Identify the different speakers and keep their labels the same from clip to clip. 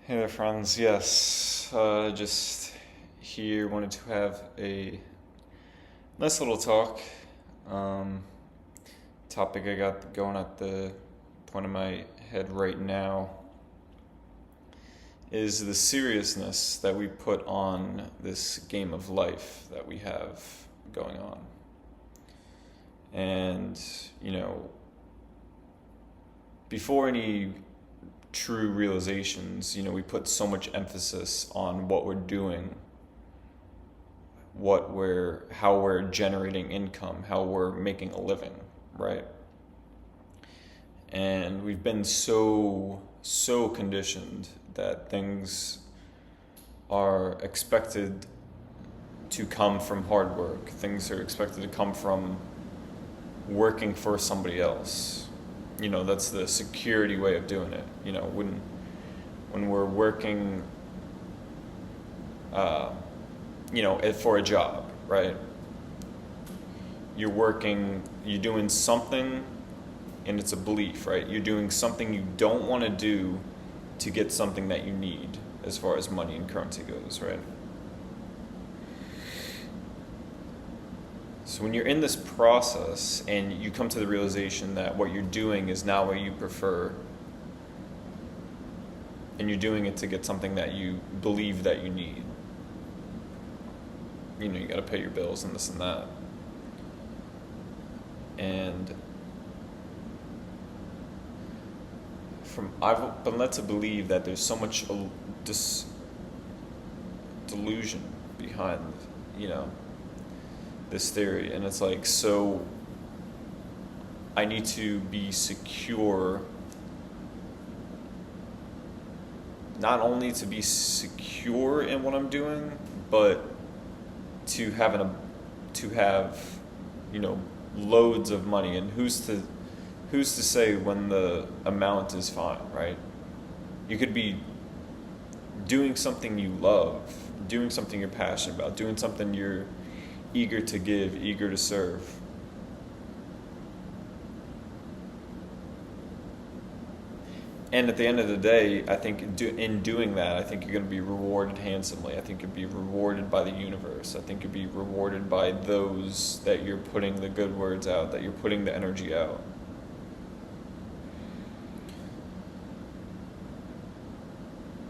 Speaker 1: Hey there, friends. Yes, just here wanted to have a nice little talk. Um, Topic I got going at the point of my head right now is the seriousness that we put on this game of life that we have going on. And, you know, before any true realizations, we put so much emphasis on what we're doing, how we're generating income, how we're making a living, right? And we've been so conditioned that things are expected to come from hard work. Things are expected to come from working for somebody else. That's the security way of doing it. When we're working, for a job, right? You're doing something, and it's a belief, right? You're doing something you don't want to do to get something that you need as far as money and currency goes, right? So when you're in this process and you come to the realization that what you're doing is not what you prefer, and you're doing it to get something that you believe that you need, you got to pay your bills and this and that. And I've been led to believe that there's so much delusion behind, this theory, and it's like, so I need to be secure, not only to be secure in what I'm doing, but to have loads of money. And who's to say when the amount is fine, right? You could be doing something you love, doing something you're passionate about, doing something you're eager to give, eager to serve. And at the end of the day, I think in doing that, I think you're going to be rewarded handsomely. I think you'll be rewarded by the universe. I think you'll be rewarded by those that you're putting the good words out, that you're putting the energy out.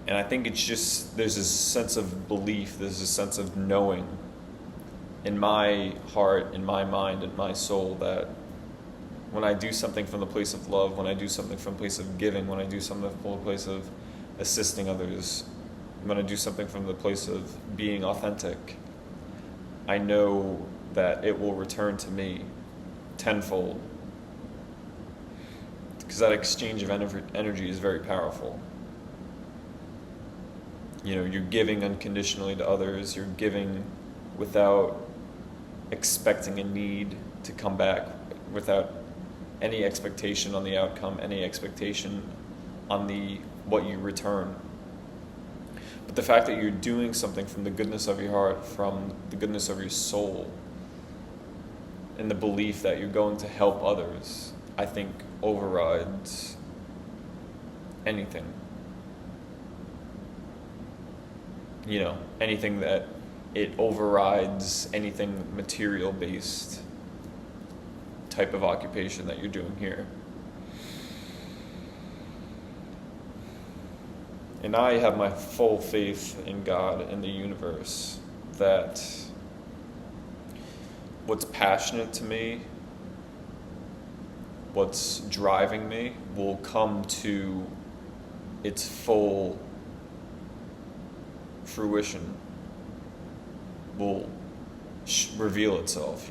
Speaker 1: And I think it's just, there's this sense of belief, there's a sense of knowing in my heart, in my mind, in my soul, that when I do something from the place of love, when I do something from a place of giving, when I do something from a place of assisting others, when I do something from the place of being authentic, I know that it will return to me tenfold. Because that exchange of energy is very powerful. You're giving unconditionally to others, you're giving without expecting a need to come back, without any expectation on the outcome, any expectation on what you return. But the fact that you're doing something from the goodness of your heart, from the goodness of your soul, and the belief that you're going to help others, I think overrides anything. Anything that it overrides anything material based type of occupation that you're doing here. And I have my full faith in God and the universe that what's passionate to me, what's driving me, will come to its full fruition, will reveal itself,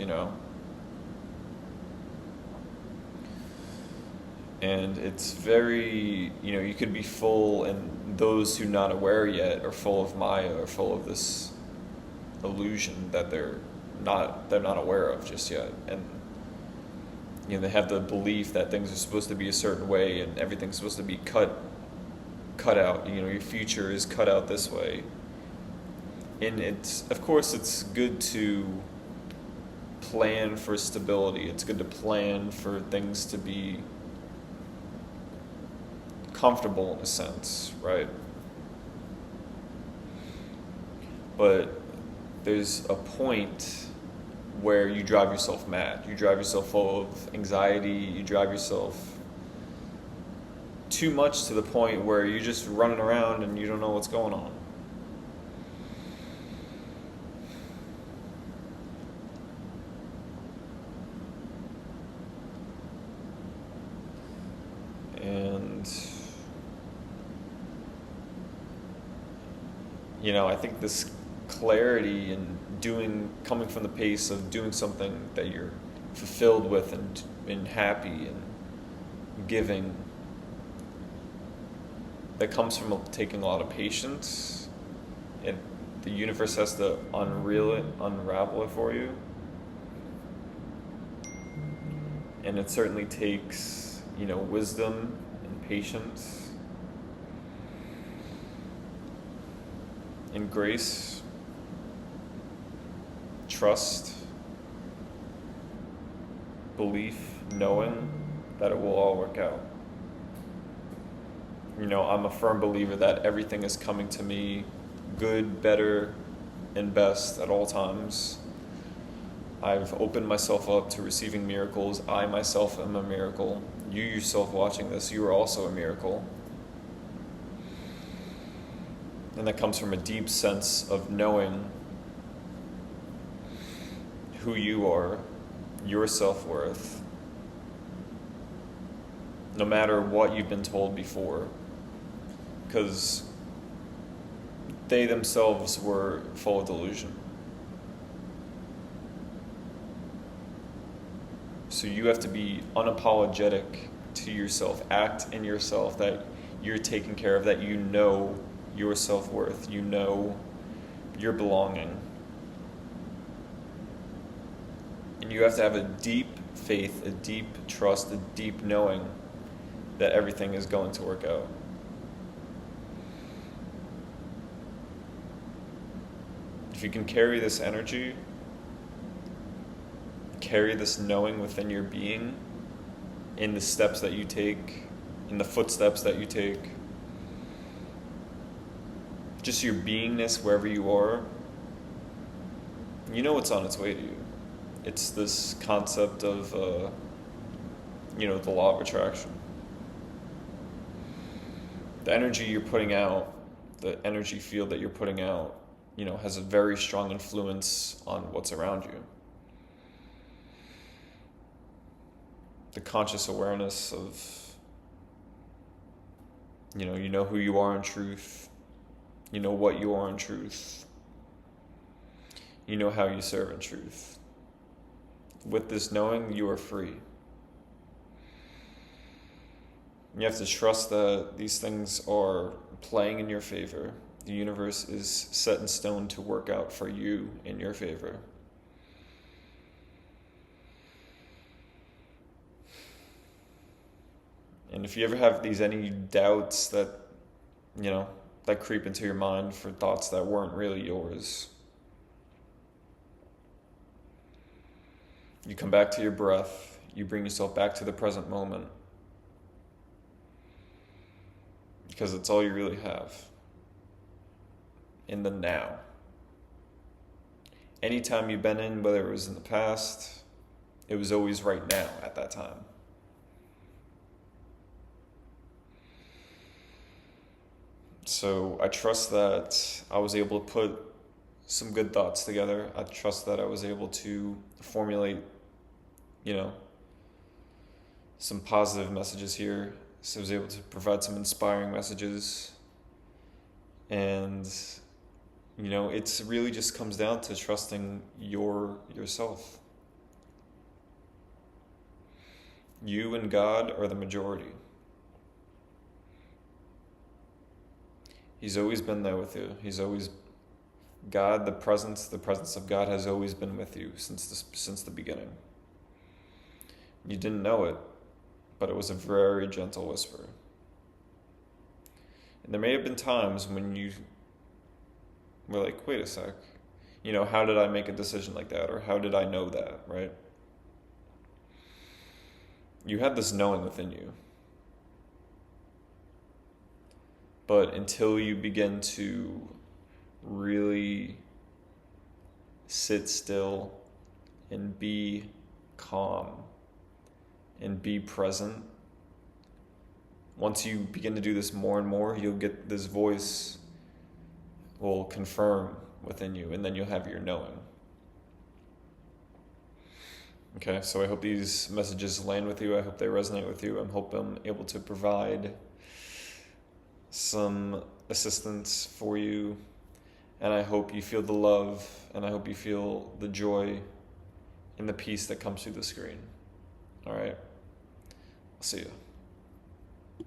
Speaker 1: And it's very, you could be full, and those who not aware yet are full of Maya, are full of this illusion that they're not aware of just yet. And, they have the belief that things are supposed to be a certain way and everything's supposed to be cut out, your future is cut out this way. And of course it's good to plan for stability. It's good to plan for things to be comfortable in a sense, right? But there's a point where you drive yourself mad. You drive yourself full of anxiety. You drive yourself too much to the point where you're just running around and you don't know what's going on. And, I think this clarity and coming from the pace of doing something that you're fulfilled with and happy and giving, that comes from taking a lot of patience, and the universe has to unravel it for you. And it certainly takes, wisdom and patience and grace, trust, belief, knowing that it will all work out. I'm a firm believer that everything is coming to me good, better, and best at all times. I've opened myself up to receiving miracles. I myself am a miracle. You yourself watching this, you are also a miracle. And that comes from a deep sense of knowing who you are, your self-worth, no matter what you've been told before, because they themselves were full of delusion. So you have to be unapologetic to yourself, act in yourself that you're taken care of, that you know your self-worth, you know your belonging. And you have to have a deep faith, a deep trust, a deep knowing that everything is going to work out. If you can carry this energy, carry this knowing within your being, in the steps that you take, in the footsteps that you take, just your beingness wherever you are, it's on its way to you. It's this concept of, the law of attraction. The energy you're putting out, the energy field that you're putting out, has a very strong influence on what's around you. The conscious awareness of, you know who you are in truth, you know what you are in truth, you know how you serve in truth. With this knowing, you are free. You have to trust that these things are playing in your favor. The universe is set in stone to work out for you in your favor. And if you ever have any doubts that, that creep into your mind for thoughts that weren't really yours, you come back to your breath, you bring yourself back to the present moment, because it's all you really have in the now. Anytime you've been in, whether it was in the past, it was always right now at that time. So I trust that I was able to put some good thoughts together. I trust that I was able to formulate, some positive messages here. So I was able to provide some inspiring messages. And, it's really just comes down to trusting yourself. You and God are the majority. He's always been there with you. God, the presence of God has always been with you since the beginning. You didn't know it, but it was a very gentle whisper. And there may have been times when you were like, wait a sec, how did I make a decision like that? Or how did I know that, right? You had this knowing within you. But until you begin to really sit still and be calm and be present. Once you begin to do this more and more, you'll get this voice will confirm within you, and then you'll have your knowing. Okay, so I hope these messages land with you. I hope they resonate with you. I hope I'm able to provide some assistance for you. And I hope you feel the love, and I hope you feel the joy and the peace that comes through the screen. All right? I'll see you.